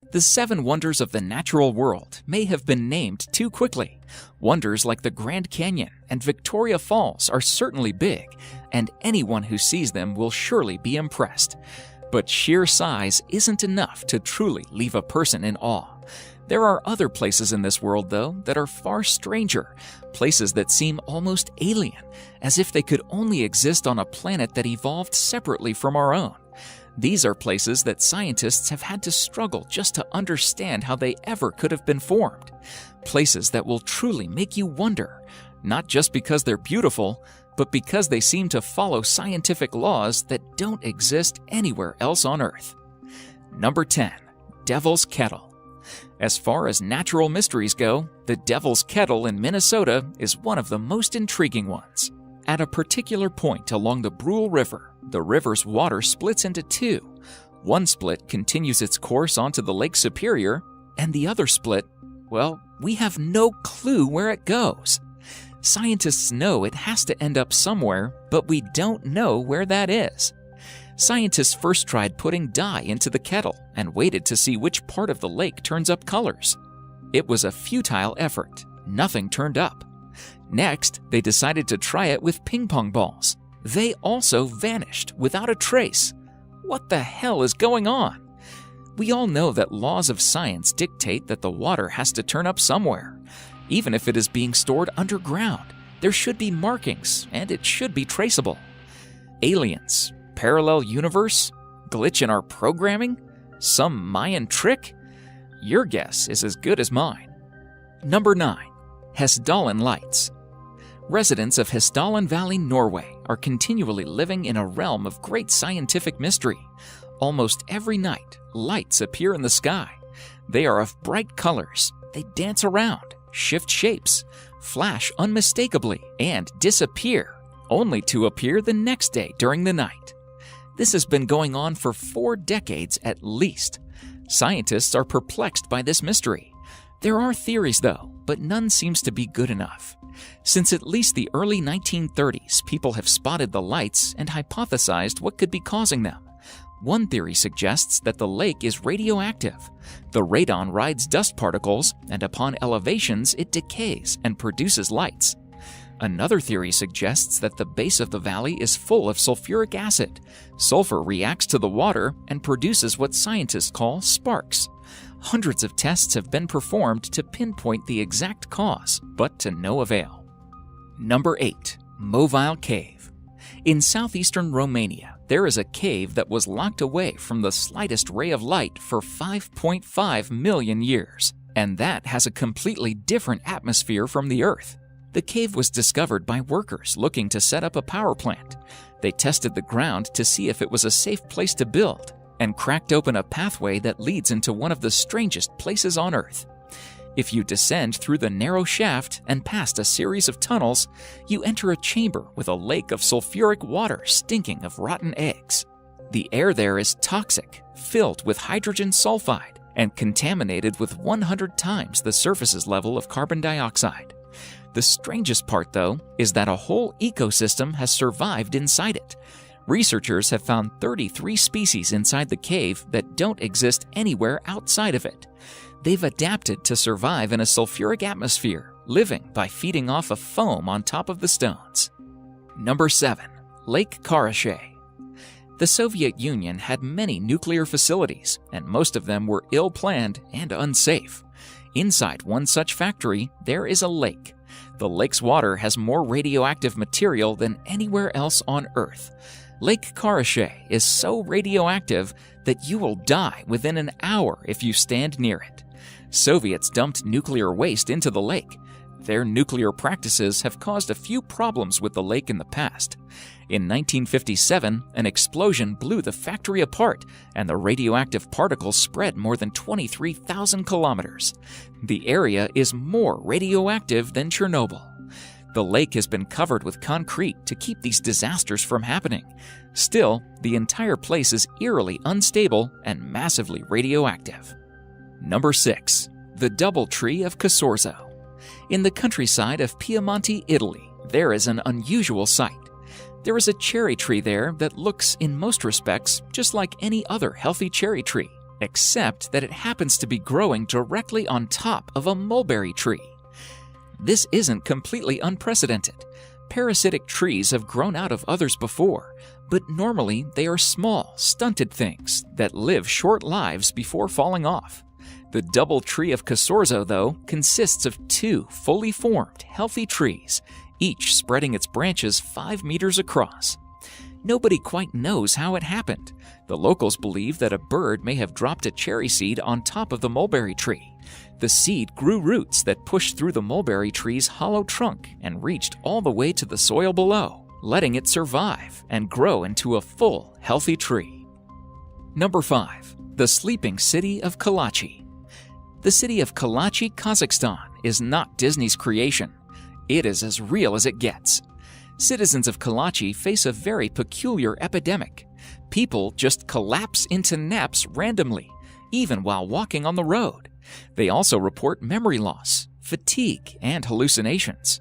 The 7 wonders of the natural world may have been named too quickly. Wonders like the Grand Canyon and Victoria Falls are certainly big, and anyone who sees them will surely be impressed. But sheer size isn't enough to truly leave a person in awe. There are other places in this world, though, that are far stranger, places that seem almost alien, as if they could only exist on a planet that evolved separately from our own. These are places that scientists have had to struggle just to understand how they ever could have been formed. Places that will truly make you wonder, not just because they're beautiful, but because they seem to follow scientific laws that don't exist anywhere else on Earth. Number 10. Devil's Kettle. As far as natural mysteries go, the Devil's Kettle in Minnesota is one of the most intriguing ones. At a particular point along the Brule River, the river's water splits into 2. One split continues its course onto the Lake Superior, and the other split, well, we have no clue where it goes. Scientists know it has to end up somewhere, but we don't know where that is. Scientists first tried putting dye into the kettle and waited to see which part of the lake turns up colors. It was a futile effort. Nothing turned up. Next, they decided to try it with ping pong balls. They also vanished without a trace. What the hell is going on? We all know that laws of science dictate that the water has to turn up somewhere. Even if it is being stored underground, there should be markings and it should be traceable. Aliens, parallel universe, glitch in our programming, some Mayan trick? Your guess is as good as mine. Number 9. Hessdalen Lights. Residents of Hessdalen Valley, Norway, are continually living in a realm of great scientific mystery. Almost every night, lights appear in the sky. They are of bright colors. They dance around, shift shapes, flash unmistakably, and disappear, only to appear the next day during the night. This has been going on for 4 decades at least. Scientists are perplexed by this mystery. There are theories, though, but none seems to be good enough. Since at least the early 1930s, people have spotted the lights and hypothesized what could be causing them. One theory suggests that the lake is radioactive. The radon rides dust particles, and upon elevations, it decays and produces lights. Another theory suggests that the base of the valley is full of sulfuric acid. Sulfur reacts to the water and produces what scientists call sparks. Hundreds of tests have been performed to pinpoint the exact cause, but to no avail. Number 8. Movile Cave. In southeastern Romania, there is a cave that was locked away from the slightest ray of light for 5.5 million years, and that has a completely different atmosphere from the Earth. The cave was discovered by workers looking to set up a power plant. They tested the ground to see if it was a safe place to build, and cracked open a pathway that leads into one of the strangest places on Earth. If you descend through the narrow shaft and past a series of tunnels, you enter a chamber with a lake of sulfuric water stinking of rotten eggs. The air there is toxic, filled with hydrogen sulfide, and contaminated with 100 times the surface's level of carbon dioxide. The strangest part, though, is that a whole ecosystem has survived inside it. Researchers have found 33 species inside the cave that don't exist anywhere outside of it. They've adapted to survive in a sulfuric atmosphere, living by feeding off of foam on top of the stones. Number 7. Lake Karachay. The Soviet Union had many nuclear facilities, and most of them were ill-planned and unsafe. Inside one such factory, there is a lake. The lake's water has more radioactive material than anywhere else on Earth. Lake Karachay is so radioactive that you will die within an hour if you stand near it. Soviets dumped nuclear waste into the lake. Their nuclear practices have caused a few problems with the lake in the past. In 1957, an explosion blew the factory apart, and the radioactive particles spread more than 23,000 kilometers. The area is more radioactive than Chernobyl. The lake has been covered with concrete to keep these disasters from happening. Still, the entire place is eerily unstable and massively radioactive. Number 6. The Doubletree of Casorzo. In the countryside of Piemonte, Italy, there is an unusual sight. There is a cherry tree there that looks, in most respects, just like any other healthy cherry tree. except that it happens to be growing directly on top of a mulberry tree. This isn't completely unprecedented. Parasitic trees have grown out of others before, but normally they are small, stunted things that live short lives before falling off. The double tree of Casorzo, though, consists of 2 fully formed, healthy trees, each spreading its branches 5 meters across. Nobody quite knows how it happened. The locals believe that a bird may have dropped a cherry seed on top of the mulberry tree. The seed grew roots that pushed through the mulberry tree's hollow trunk and reached all the way to the soil below, letting it survive and grow into a full, healthy tree. Number 5. The sleeping city of Kalachi. The city of Kalachi, Kazakhstan is not Disney's creation. It is as real as it gets. Citizens of Kalachi face a very peculiar epidemic. People just collapse into naps randomly, even while walking on the road. They also report memory loss, fatigue, and hallucinations.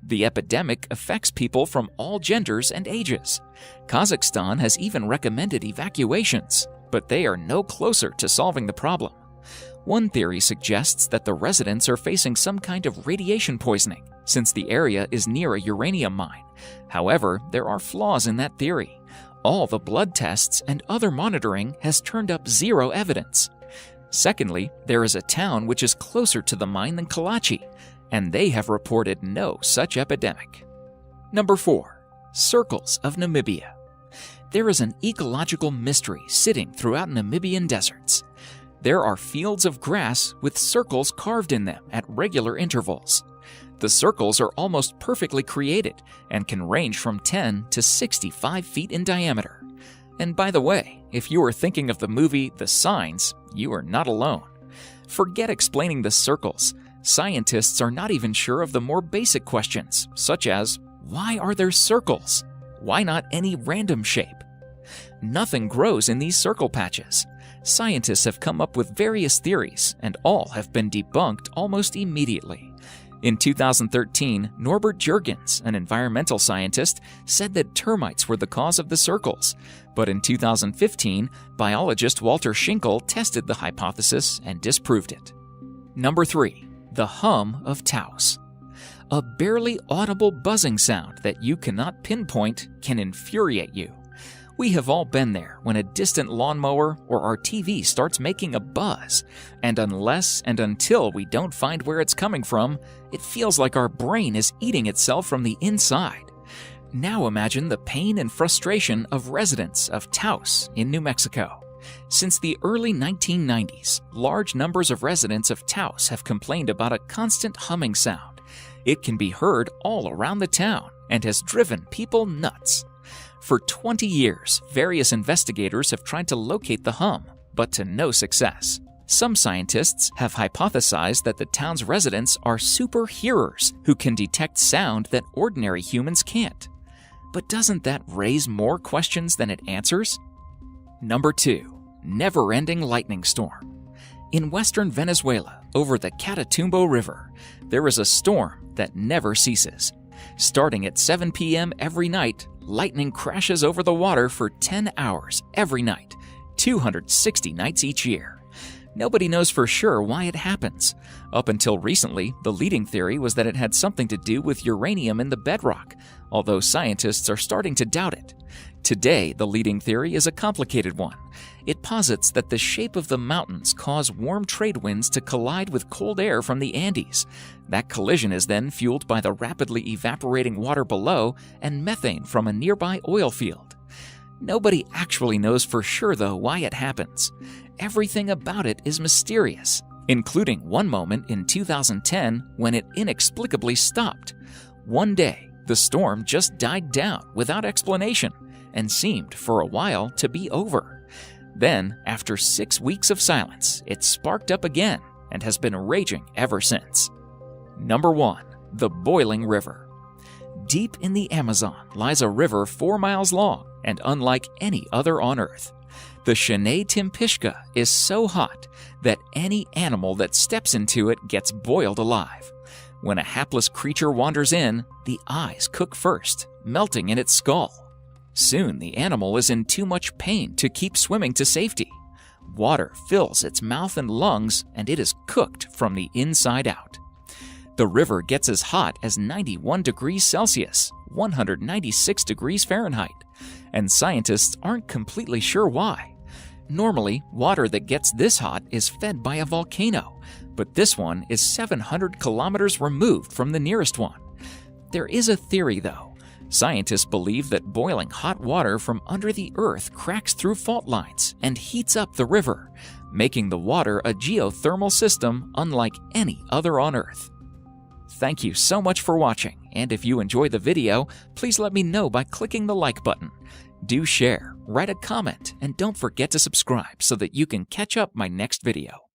The epidemic affects people from all genders and ages. Kazakhstan has even recommended evacuations, but they are no closer to solving the problem. One theory suggests that the residents are facing some kind of radiation poisoning, since the area is near a uranium mine. However, there are flaws in that theory. All the blood tests and other monitoring has turned up zero evidence. Secondly, there is a town which is closer to the mine than Kalachi, and they have reported no such epidemic. Number 4. Circles of Namibia. There is an ecological mystery sitting throughout Namibian deserts. There are fields of grass with circles carved in them at regular intervals. The circles are almost perfectly created and can range from 10 to 65 feet in diameter. And by the way, if you are thinking of the movie The Signs, you are not alone. Forget explaining the circles. Scientists are not even sure of the more basic questions, such as, why are there circles? Why not any random shape? Nothing grows in these circle patches. Scientists have come up with various theories, and all have been debunked almost immediately. In 2013, Norbert Jurgens, an environmental scientist, said that termites were the cause of the circles. But in 2015, biologist Walter Schinkel tested the hypothesis and disproved it. Number 3. The hum of Taos. A barely audible buzzing sound that you cannot pinpoint can infuriate you. We have all been there when a distant lawnmower or our TV starts making a buzz, and unless and until we don't find where it's coming from, it feels like our brain is eating itself from the inside. Now imagine the pain and frustration of residents of Taos in New Mexico. Since the early 1990s, large numbers of residents of Taos have complained about a constant humming sound. It can be heard all around the town and has driven people nuts. For 20 years, various investigators have tried to locate the hum, but to no success. Some scientists have hypothesized that the town's residents are super hearers who can detect sound that ordinary humans can't. But doesn't that raise more questions than it answers? Number 2. Never-ending lightning storm. In western Venezuela, over the Catatumbo River, there is a storm that never ceases. Starting at 7 p.m. every night, lightning crashes over the water for 10 hours every night, 260 nights each year. Nobody knows for sure why it happens. Up until recently, the leading theory was that it had something to do with uranium in the bedrock, although scientists are starting to doubt it. Today, the leading theory is a complicated one. It posits that the shape of the mountains cause warm trade winds to collide with cold air from the Andes. That collision is then fueled by the rapidly evaporating water below and methane from a nearby oil field. Nobody actually knows for sure, though, why it happens. Everything about it is mysterious, including one moment in 2010 when it inexplicably stopped. One day, the storm just died down without explanation and seemed for a while to be over. Then, after 6 weeks of silence, it sparked up again and has been raging ever since. Number 1. The Boiling River. Deep in the Amazon lies a river 4 miles long and unlike any other on Earth. The Shenandoah Timpishka is so hot that any animal that steps into it gets boiled alive. When a hapless creature wanders in, the eyes cook first, melting in its skull. Soon the animal is in too much pain to keep swimming to safety. water fills its mouth and lungs, and it is cooked from the inside out. The river gets as hot as 91 degrees Celsius, 196 degrees Fahrenheit, and scientists aren't completely sure why. Normally, water that gets this hot is fed by a volcano, but this one is 700 kilometers removed from the nearest one. There is a theory, though. Scientists believe that boiling hot water from under the earth cracks through fault lines and heats up the river, making the water a geothermal system unlike any other on Earth. Thank you so much for watching, and if you enjoyed the video, please let me know by clicking the like button. Do share, write a comment, and don't forget to subscribe so that you can catch up my next video.